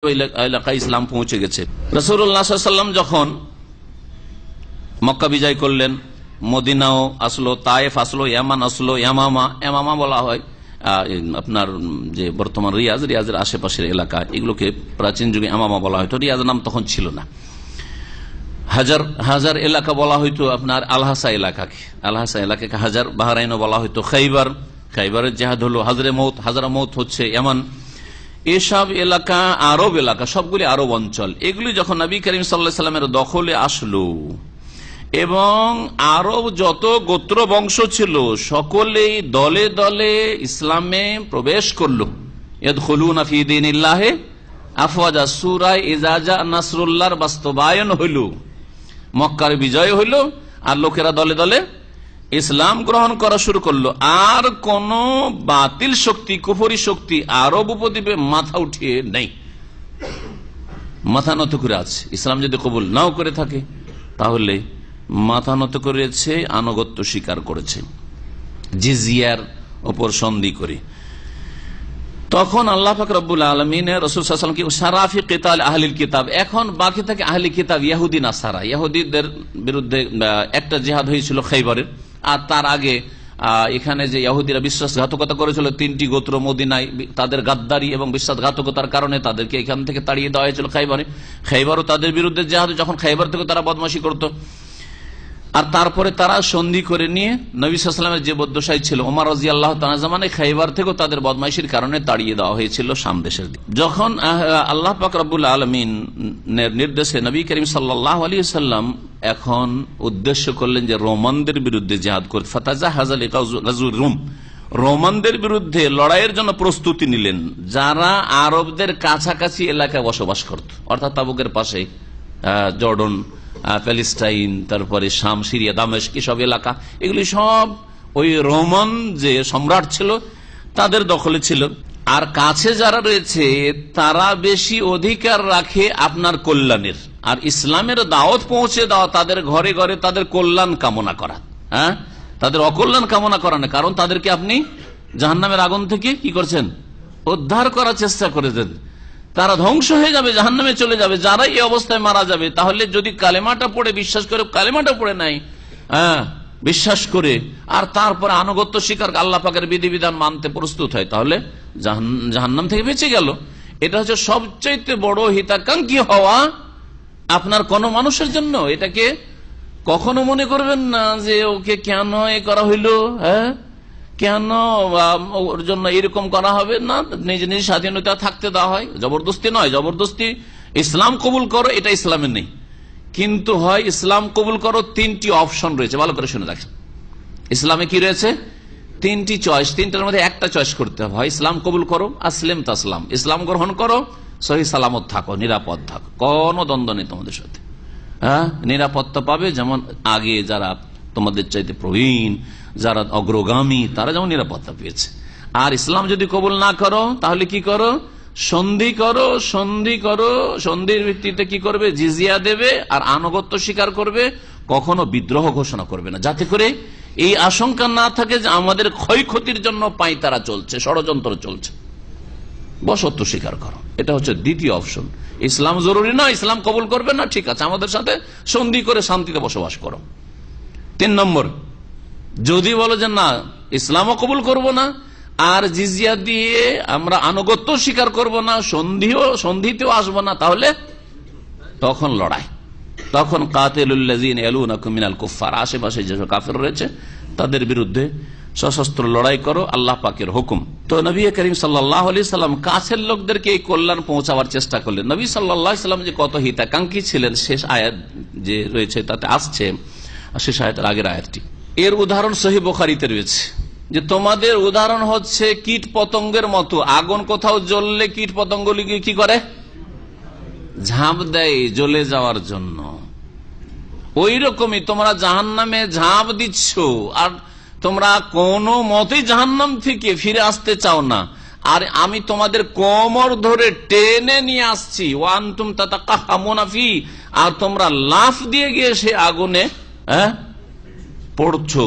এলাকায় ইসলাম পৌঁছে গেছে। রাসূলুল্লাহ সাল্লাল্লাহু আলাইহি ওয়াসাল্লাম যখন মক্কা বিজয় করলেন, মদিনাও আসলো, তায়েফ আসলো, ইয়ামান আসলো, ইয়ামামা বলা হয় আপনার যে বর্তমান রিয়াজের আশেপাশের এলাকা, এগুলোকে প্রাচীন যুগে ইয়ামামা বলা হয়তো, রিয়াজ নাম তখন ছিল না। হাজার এলাকা বলা হয়তো আপনার আলহাসা এলাকাকে হাজার, বাহরাইনও বলা হয়তো খাইবারের জেহাদ হলো হাজারামৌত হচ্ছে ইয়ামান। এসব এলাকা আরব এলাকা, সবগুলি আরব অঞ্চল। এগুলি যখন নবী করিম সাল্লাল্লাহু আলাইহি ওয়াসাল্লামের দখলে আসলো এবং আরব যত গোত্র বংশ ছিল সকলেই দলে দলে ইসলামে প্রবেশ করলো। ইয়াদখুলুনা ফি দীনিল্লাহি আফওয়াজা, সূরা ইজা জা নাসরুল্লাহর বাস্তবায়ন হইল, মক্কার বিজয় হইল, আর লোকেরা দলে দলে ইসলাম গ্রহণ করা শুরু করলো। আর কোন বাতিল শক্তি, কুফরি শক্তি আরব উপদ্বীপে মাথা উঠিয়ে নেই, মাথা নত করে আছে। ইসলাম যদি কবুল নাও করে থাকে তাহলে মাথা নত করেছে, আনুগত্য স্বীকার করেছে, জিজিয়ার ওপর সন্ধি করে। তখন আল্লাহ পাক রব্বুল আলামিন রাসূল সাল্লাল্লাহু আলাইহি ওয়াসাল্লাম সারাফি কিতাল আহলিল কিতাব, এখন বাকি থাকে আহলি কিতাব ইহুদি নাসারা, ইহুদিদের বিরুদ্ধে একটা জিহাদ হয়েছিল খাইবারের। আর তার আগে এখানে যে ইহুদিরা বিশ্বাসঘাতকতা করেছিল, 3টি গোত্র মদিনায় তাদের গাদ্দারি এবং বিশ্বাসঘাতকতার কারণে তাদেরকে এখান থেকে তাড়িয়ে দেওয়া হয়েছিল খাইবারও তাদের বিরুদ্ধে জিহাদ, যখন খাইবার থেকে তারা বদমাশি করত। আর তারপরে তারা সন্ধি করে নিয়ে নবী সাল্লাল্লাহু আলাইহি ওয়াসাল্লামের যে বদ্দশাই ছিল ওমর রাদিয়াল্লাহু তাআলা জামানে খাইবার থেকেও তাদের বদমাইশির কারণে তাড়িয়ে দেওয়া হয়েছিল শাম দেশের দিকে। যখন আল্লাহ পাক রব্বুল আলামিনের নির্দেশে নবী করিম সাল্লাল্লাহু আলাইহি ওয়াসাল্লাম এখন উদ্দেশ্য করলেন যে রোমানদের বিরুদ্ধে জিহাদ করতে, ফাতাজাহাযা লিগাযুর রুম, রোমানদের বিরুদ্ধে লড়াইয়ের জন্য প্রস্তুতি নিলেন, যারা আরবদের কাছাকাছি এলাকায় বসবাস করত, অর্থাৎ তাবুকের পাশে জর্ডন, প্যালেস্টাইন, তারপরে শাম, সিরিয়া, দামেস্ক, সব এলাকা, এগুলি সব ওই রোমান যে সম্রাট ছিল তাদের দখলে ছিল। আর কাছে যারা রয়েছে তারা বেশি অধিকার রাখে আপনার কল্যাণের, আর ইসলামের দাওয়াত পৌঁছে দেওয়া, তাদের ঘরে ঘরে তাদের কল্যাণ কামনা করা, তাদের অকল্যাণ কামনা করা না। কারণ তাদেরকে আপনি জাহান্নামের আগুন থেকে কি করছেন, উদ্ধার করার চেষ্টা করেছেন। তারা ধ্বংস হয়ে যাবে, জাহান্নামে চলে যাবে, যারা এই অবস্থায় মারা যাবে। তাহলে যদি কালেমাটা পড়ে বিশ্বাস করে, কালেমাটা পড়ে নাই বিশ্বাস করে, আর তারপরে আনুগত্য স্বীকার আল্লাহ পাকের বিধিবিধান মানতে প্রস্তুত হয়, তাহলে জাহান্নাম থেকে বেঁচে গেল। এটা হচ্ছে সবচাইতে বড় হিতাকাঙ্ক্ষী হওয়া আপনার কোন মানুষের জন্য। এটাকে কখনো মনে করবেন না যে ওকে কেন এ করা হইলো, কেন ওর জন্য এরকম করা হবে না। নিজ নিজ স্বাধীনতা থাকতে দেওয়া হয়, জবরদস্তি নয়। জবরদস্তি ইসলাম কবুল করো, এটা ইসলামে নেই। কিন্তু হয় ইসলাম কবুল করো, 3টি অপশন রয়েছে, ভালো করে শুনে রাখেন। ইসলামে কি রয়েছে? 3টি চয়েস, 3টার মধ্যে একটা চয়েস করতে হবে। হয় ইসলাম কবুল করো, আসলেম তাসলাম, ইসলাম গ্রহণ করো, সহি সালামত থাকো, নিরাপদ থাকো, কোনো দ্বন্দ্ব নেই তোমাদের সাথে, নিরাপত্তা পাবে। যেমন আগে যারা তোমাদের চাইতে প্রবীণ, যারা অগ্রগামী, তারা যেমন নিরাপত্তা পেয়েছে। আর ইসলাম যদি কবুল না করো তাহলে কি করো? সন্ধি করো। সন্ধির ভিত্তিতে কি করবে? জিজিয়া দেবে আর আনুগত্য স্বীকার করবে, কখনো বিদ্রোহ ঘোষণা করবে না, যাতে করে এই আশঙ্কা না থাকে যে আমাদের ক্ষয়ক্ষতির জন্য পাঁয়তারা চলছে, ষড়যন্ত্র চলছে। বশত্ব স্বীকার করো, এটা হচ্ছে দ্বিতীয় অপশন। ইসলাম জরুরি না, ইসলাম কবুল করবে না, ঠিক আছে, আমাদের সাথে সন্ধি করে শান্তিতে বসবাস করো। 3 নম্বর, যদি বলো যে না ইসলামও কবুল করব না আর জিজিয়া দিয়ে আমরা আনুগত্য স্বীকার করব না, সন্ধিতেও আসবো না, তাহলে তখন লড়াই, তখন কাতিলুল্লাযিনা ইয়ালুনাকুম মিনাল কুফফার, আশেপাশে যেসব কাফের রয়েছে তাদের বিরুদ্ধে সশস্ত্র লড়াই করো, আল্লাহ পাকের হুকুম। তো নবী করিম সাল্লাল্লাহু আলাইহি সাল্লাম কাছের লোকদেরকে এই কল্যাণ পৌঁছাবার চেষ্টা করলেন। নবী সাল্লাল্লাহু আলাইহি সাল্লাম যে কত হিতাকাঙ্ক্ষী ছিলেন, শেষ আয়াত যে রয়েছে তাতে আসছে, শেষ আয়াতের আগের আয়াতটি, এর উদাহরণ সহিহ বুখারীতে রয়েছে যে তোমাদের উদাহরণ হচ্ছে কীট পতঙ্গের মতো। আগুন কোথাও জ্বললে কীট পতঙ্গগুলি কি করে? ঝাঁপ দেয় জ্বলে যাওয়ার জন্য। ওই রকমই তোমরা জাহান্নামে ঝাঁপ দিচ্ছ, আর তোমরা কোনো মতেই জাহান্নাম থেকে ফিরে আসতে চাও না, আর আমি তোমাদের কোমর ধরে টেনে নিয়ে আসছি, ওয়ান্তুম তাতাকাহামুনা ফি, আর তোমরা লাফ দিয়ে গিয়ে সে আগুনে পড়ছো।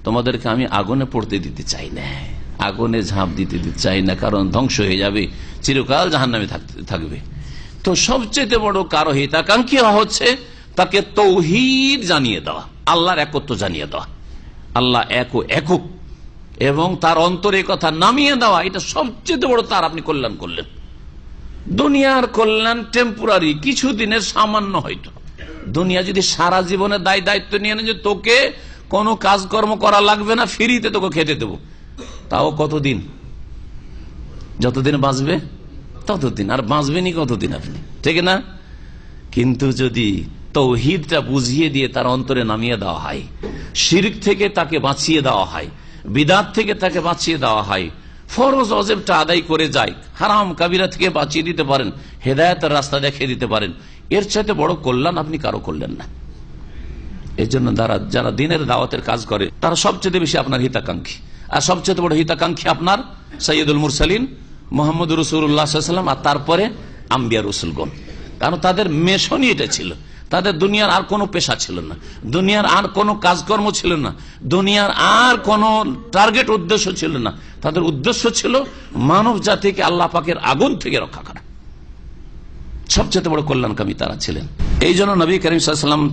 তোমাদেরকে আমি আগুনে পড়তে দিতে চাই না, আগুনে ঝাঁপ দিতে চাই না, কারণ ধ্বংস হয়ে যাবে, চিরকাল জাহান্নামে থাকবে। তো সবচেয়ে বড় কারো হিতাকাঙ্ক্ষী হচ্ছে তাকে তৌহিদ জানিয়ে দেওয়া, আল্লাহর একত্ব জানিয়ে দেওয়া, আল্লাহ একক, এবং তার অন্তরে কথা নামিয়ে দেওয়া। এটা সবচেয়ে বড় তার আপনি কল্যাণ করলেন। দুনিয়ার কল্যাণ টেম্পোরারি, কিছুদিনের সামান্য। হয়তো দুনিয়া যদি সারা জীবনে দায়িত্ব নিয়ে নেয় যে তোকে কোনো কাজকর্ম করা লাগবে না, ফ্রিতে তোকে খেতে দেবো, তাও কতদিন? যতদিন বাঁচবে ততদিন, আর বাঁচবেনি কতদিন আপনি, ঠিক না? কিন্তু যদি তৌহিদটা বুঝিয়ে দিয়ে তার অন্তরে নামিয়ে দেওয়া হয়, শিরক থেকে তাকে বাঁচিয়ে দেওয়া হয়, বিদাত থেকে তাকে বাঁচিয়ে দেওয়া হয়, ফরজ ওয়াজিবটা আদায় করে যায়, হারাম কাবিরা থেকে বাঁচিয়ে দিতে পারেন, হেদায়েতের রাস্তা দেখিয়ে দিতে পারেন, এর চাইতে বড় কল্যাণ আপনি কারো করলেন না। এর জন্য যারা দিনের দাওয়াতের কাজ করে তারা সবচেয়ে বেশি আপনার হিতাকাঙ্ক্ষী, আর সবচেয়ে বড় হিতাকাঙ্ক্ষী আপনার সৈয়দুল মুরসালিন মোহাম্মদ রাসূলুল্লাহ সাল্লাল্লাহু আলাইহি ওয়াসাল্লাম, আর তারপরে আম্বিয়া রসুলগণ। কারণ তাদের মিশনই এটা ছিল, তাদের দুনিয়ার আর কোনো পেশা ছিল না, দুনিয়ার আর কোনো কাজকর্ম ছিল না, দুনিয়ার আর কোনো টার্গেট উদ্দেশ্য ছিল না। তাদের উদ্দেশ্য ছিল মানব জাতিকে আল্লাহ পাকের আগুন থেকে রক্ষা করা। সবচেয়ে বড় কল্যাণকামী তারা ছিলেন। এই জন্য নবী করিম সাল্লাল্লাহু আলাইহি ওয়াসাল্লাম